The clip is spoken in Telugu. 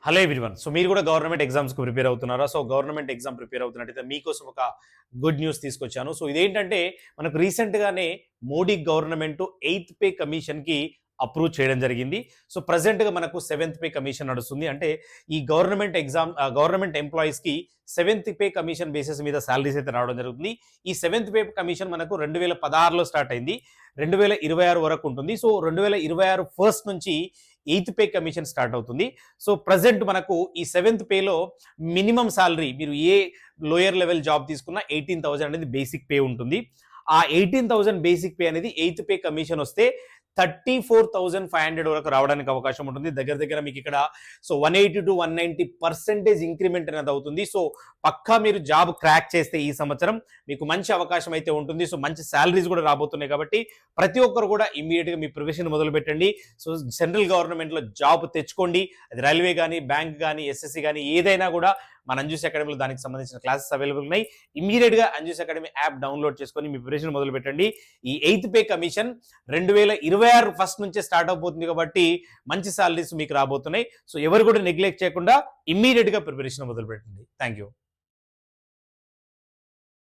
Hello everyone. సో మీరు కూడా గవర్నమెంట్ ఎగ్జామ్స్‌కి ప్రిపేర్ అవుతున్నారా? సో గవర్నమెంట్ ఎగ్జామ్ ప్రిపేర్ అవుతున్నట్టయితే మీకోసం ఒక గుడ్ న్యూస్ తీసుకొచ్చాను. సో ఇదేంటంటే మనకు రీసెంట్‌గానే మోడీ గవర్నమెంట్ 8థ్ పే కమిషన్‌కి అప్రూవ్ చేయడం జరిగింది. సో ప్రెజెంట్‌గా మనకు 7థ్ పే కమిషన్ నడుస్తుంది. అంటే ఈ గవర్నమెంట్ ఎంప్లాయీస్‌కి 7థ్ పే కమిషన్ బేసిస్ మీద సాలరీస్ అయితే రావడం జరుగుతుంది. ఈ 7థ్ పే కమిషన్ మనకు 2016లో స్టార్ట్ అయింది. 2026 వరకు ఉంటుంది. సో 2026 ఫస్ట్ నుంచి 8థ్ పే కమిషన్ స్టార్ట్ అవుతుంది. సో ప్రెజెంట్ మనకు ఈ 7థ్ పేలో మినిమం సాలరీ మీరు ఏ లోయర్ లెవెల్ జాబ్ తీసుకున్నా 18,000 అనేది బేసిక్ పే ఉంటుంది. ఆ 18,000 బేసిక్ పే అనేది 8థ్ పే కమిషన్ వస్తే 34,500 వరకు రావడానికి అవకాశం ఉంటుంది. దగ్గర దగ్గర మీకు ఇక్కడ సో 180 to 190% ఇంక్రిమెంట్ అనేది అవుతుంది. సో పక్కా మీరు జాబ్ క్రాక్ చేస్తే ఈ సంవత్సరం మీకు మంచి అవకాశం అయితే ఉంటుంది. సో మంచి సాలరీస్ కూడా రాబోతున్నాయి కాబట్టి ప్రతి ఒక్కరు కూడా ఇమ్మీడియట్గా మీ ప్రొఫెషన్ మొదలు పెట్టండి. సో సెంట్రల్ గవర్నమెంట్లో జాబ్ తెచ్చుకోండి. అది రైల్వే కానీ, బ్యాంక్ కానీ, ఎస్ఎస్సి కానీ ఏదైనా కూడా మన అంజూస్ అకాడమీలో దానికి సంబంధించిన క్లాసెస్ అవైలబుల్ ఉన్నాయి. ఇమ్మీడియట్గా అంజూస్ అకాడమీ యాప్ డౌన్లోడ్ చేసుకొని మీ ప్రిపరేషన్ మొదలు పెట్టండి. ఈ 8థ్ పే కమిషన్ 2026 ఫస్ట్ నుంచే స్టార్ట్ అవబోతుంది కాబట్టి మంచి సాలరీస్ మీకు రాబోతున్నాయి. సో ఎవరు కూడా నెగ్లెక్ట్ చేయకుండా ఇమ్మీడియట్గా ప్రిపరేషన్ మొదలు పెట్టండి. Thank you.